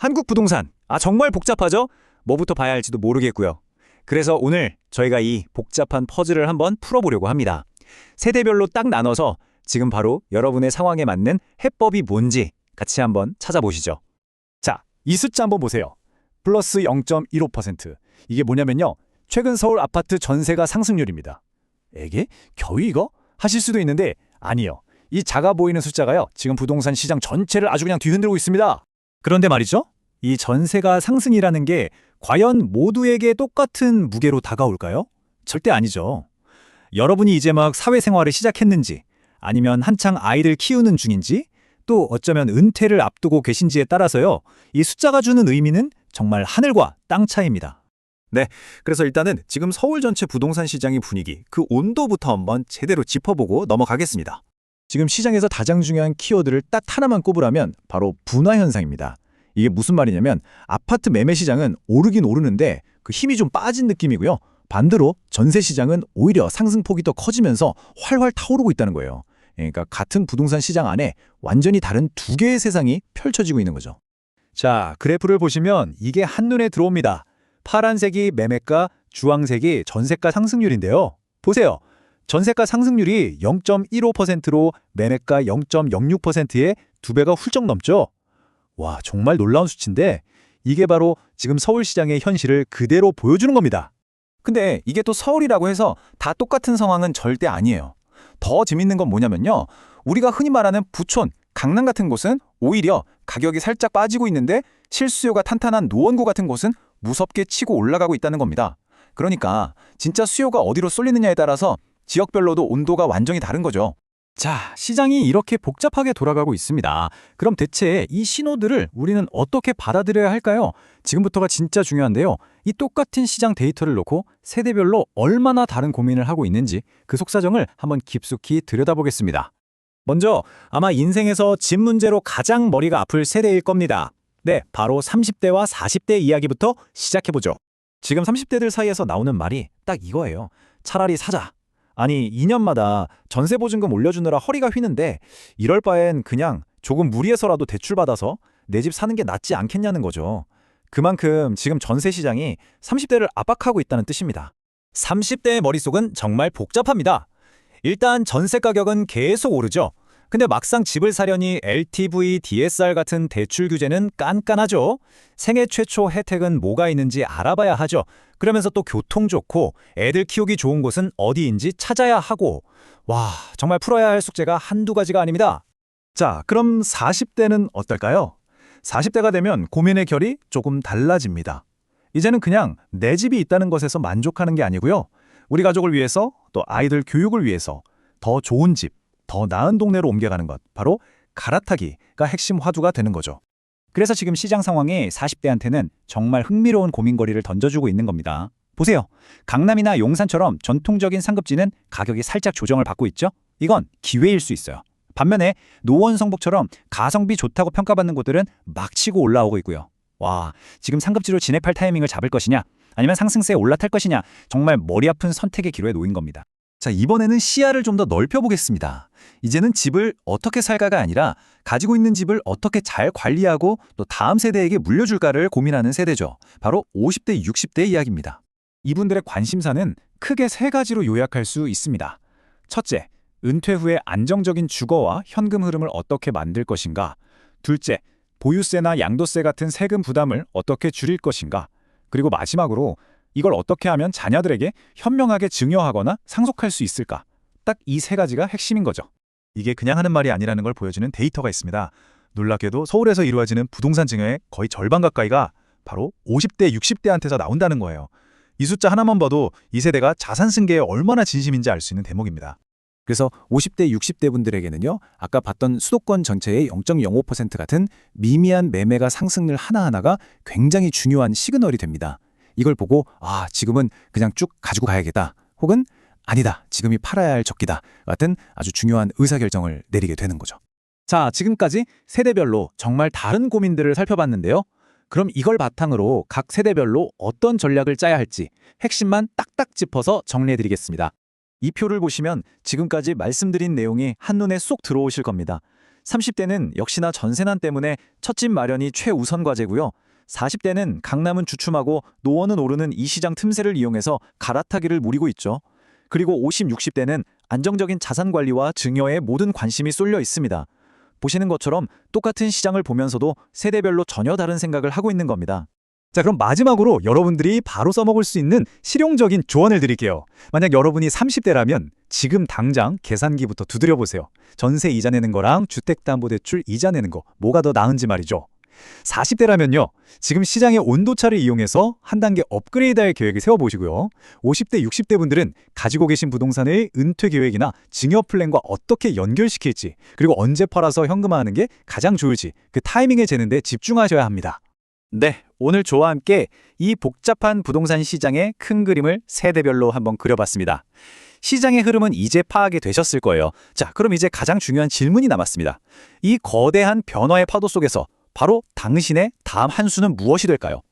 한국 부동산. 정말 복잡하죠? 뭐부터 봐야 할지도 모르겠고요. 그래서 오늘 저희가 이 복잡한 퍼즐을 한번 풀어보려고 합니다. 세대별로 딱 나눠서 지금 바로 여러분의 상황에 맞는 해법이 뭔지 같이 한번 찾아보시죠. 자, 이 숫자 한번 보세요. 플러스 0.15%. 이게 뭐냐면요. 최근 서울 아파트 전세가 상승률입니다. 에게? 겨우 이거? 하실 수도 있는데 아니요. 이 작아 보이는 숫자가요. 지금 부동산 시장 전체를 아주 그냥 뒤흔들고 있습니다. 그런데 말이죠. 이 전세가 상승이라는 게 과연 모두에게 똑같은 무게로 다가올까요? 절대 아니죠. 여러분이 이제 막 사회생활을 시작했는지, 아니면 한창 아이들 키우는 중인지, 또 어쩌면 은퇴를 앞두고 계신지에 따라서요. 이 숫자가 주는 의미는 정말 하늘과 땅 차이입니다. 네, 그래서 일단은 지금 서울 전체 부동산 시장의 분위기, 그 온도부터 한번 제대로 짚어보고 넘어가겠습니다. 지금 시장에서 가장 중요한 키워드를 딱 하나만 꼽으라면 바로 분화 현상입니다. 이게 무슨 말이냐면 아파트 매매 시장은 오르긴 오르는데 그 힘이 좀 빠진 느낌이고요. 반대로 전세 시장은 오히려 상승폭이 더 커지면서 활활 타오르고 있다는 거예요. 그러니까 같은 부동산 시장 안에 완전히 다른 두 개의 세상이 펼쳐지고 있는 거죠. 자, 그래프를 보시면 이게 한눈에 들어옵니다. 파란색이 매매가, 주황색이 전세가 상승률인데요. 보세요. 전세가 상승률이 0.15%로 매매가 0.06%의 2배가 훌쩍 넘죠. 와, 정말 놀라운 수치인데 이게 바로 지금 서울시장의 현실을 그대로 보여주는 겁니다. 근데 이게 또 서울이라고 해서 다 똑같은 상황은 절대 아니에요. 더 재밌는 건 뭐냐면요. 우리가 흔히 말하는 부촌, 강남 같은 곳은 오히려 가격이 살짝 빠지고 있는데 실수요가 탄탄한 노원구 같은 곳은 무섭게 치고 올라가고 있다는 겁니다. 그러니까 진짜 수요가 어디로 쏠리느냐에 따라서 지역별로도 온도가 완전히 다른 거죠. 자, 시장이 이렇게 복잡하게 돌아가고 있습니다. 그럼 대체 이 신호들을 우리는 어떻게 받아들여야 할까요? 지금부터가 진짜 중요한데요. 이 똑같은 시장 데이터를 놓고 세대별로 얼마나 다른 고민을 하고 있는지 그 속사정을 한번 깊숙이 들여다보겠습니다. 먼저 아마 인생에서 집 문제로 가장 머리가 아플 세대일 겁니다. 네, 바로 30대와 40대 이야기부터 시작해보죠. 지금 30대들 사이에서 나오는 말이 딱 이거예요. 차라리 사자. 아니, 2년마다 전세 보증금 올려주느라 허리가 휘는데 이럴 바엔 그냥 조금 무리해서라도 대출받아서 내 집 사는 게 낫지 않겠냐는 거죠. 그만큼 지금 전세 시장이 30대를 압박하고 있다는 뜻입니다. 30대의 머릿속은 정말 복잡합니다. 일단 전세 가격은 계속 오르죠. 근데 막상 집을 사려니 LTV, DSR 같은 대출 규제는 깐깐하죠. 생애 최초 혜택은 뭐가 있는지 알아봐야 하죠. 그러면서 또 교통 좋고 애들 키우기 좋은 곳은 어디인지 찾아야 하고. 와, 정말 풀어야 할 숙제가 한두 가지가 아닙니다. 자, 그럼 40대는 어떨까요? 40대가 되면 고민의 결이 조금 달라집니다. 이제는 그냥 내 집이 있다는 것에서 만족하는 게 아니고요. 우리 가족을 위해서 또 아이들 교육을 위해서 더 좋은 집, 더 나은 동네로 옮겨가는 것, 바로 갈아타기가 핵심 화두가 되는 거죠. 그래서 지금 시장 상황이 40대한테는 정말 흥미로운 고민거리를 던져주고 있는 겁니다. 보세요. 강남이나 용산처럼 전통적인 상급지는 가격이 살짝 조정을 받고 있죠? 이건 기회일 수 있어요. 반면에 노원 성북처럼 가성비 좋다고 평가받는 곳들은 막 치고 올라오고 있고요. 와, 지금 상급지로 진입할 타이밍을 잡을 것이냐, 아니면 상승세에 올라탈 것이냐, 정말 머리 아픈 선택의 기로에 놓인 겁니다. 자, 이번에는 시야를 좀 더 넓혀보겠습니다. 이제는 집을 어떻게 살까가 아니라 가지고 있는 집을 어떻게 잘 관리하고 또 다음 세대에게 물려줄까를 고민하는 세대죠. 바로 50대, 60대 이야기입니다. 이분들의 관심사는 크게 세 가지로 요약할 수 있습니다. 첫째, 은퇴 후에 안정적인 주거와 현금 흐름을 어떻게 만들 것인가. 둘째, 보유세나 양도세 같은 세금 부담을 어떻게 줄일 것인가. 그리고 마지막으로 이걸 어떻게 하면 자녀들에게 현명하게 증여하거나 상속할 수 있을까? 딱 이 세 가지가 핵심인 거죠. 이게 그냥 하는 말이 아니라는 걸 보여주는 데이터가 있습니다. 놀랍게도 서울에서 이루어지는 부동산 증여의 거의 절반 가까이가 바로 50대, 60대한테서 나온다는 거예요. 이 숫자 하나만 봐도 이 세대가 자산 승계에 얼마나 진심인지 알 수 있는 대목입니다. 그래서 50대, 60대 분들에게는요, 아까 봤던 수도권 전체의 0.05% 같은 미미한 매매가 상승률 하나하나가 굉장히 중요한 시그널이 됩니다. 이걸 보고 지금은 그냥 쭉 가지고 가야겠다. 혹은 아니다, 지금이 팔아야 할 적기다. 같은 아주 중요한 의사결정을 내리게 되는 거죠. 자, 지금까지 세대별로 정말 다른 고민들을 살펴봤는데요. 그럼 이걸 바탕으로 각 세대별로 어떤 전략을 짜야 할지 핵심만 딱딱 짚어서 정리해드리겠습니다. 이 표를 보시면 지금까지 말씀드린 내용이 한눈에 쏙 들어오실 겁니다. 30대는 역시나 전세난 때문에 첫집 마련이 최우선 과제고요. 40대는 강남은 주춤하고 노원은 오르는 이 시장 틈새를 이용해서 갈아타기를 노리고 있죠. 그리고 50, 60대는 안정적인 자산 관리와 증여에 모든 관심이 쏠려 있습니다. 보시는 것처럼 똑같은 시장을 보면서도 세대별로 전혀 다른 생각을 하고 있는 겁니다. 자, 그럼 마지막으로 여러분들이 바로 써먹을 수 있는 실용적인 조언을 드릴게요. 만약 여러분이 30대라면 지금 당장 계산기부터 두드려 보세요. 전세 이자 내는 거랑 주택담보대출 이자 내는 거 뭐가 더 나은지 말이죠. 40대라면요. 지금 시장의 온도차를 이용해서 한 단계 업그레이드할 계획을 세워보시고요. 50대, 60대 분들은 가지고 계신 부동산의 은퇴 계획이나 증여 플랜과 어떻게 연결시킬지, 그리고 언제 팔아서 현금화하는 게 가장 좋을지 그 타이밍에 재는 데 집중하셔야 합니다. 네, 오늘 저와 함께 이 복잡한 부동산 시장의 큰 그림을 세대별로 한번 그려봤습니다. 시장의 흐름은 이제 파악이 되셨을 거예요. 자, 그럼 이제 가장 중요한 질문이 남았습니다. 이 거대한 변화의 파도 속에서 바로 당신의 다음 한 수는 무엇이 될까요?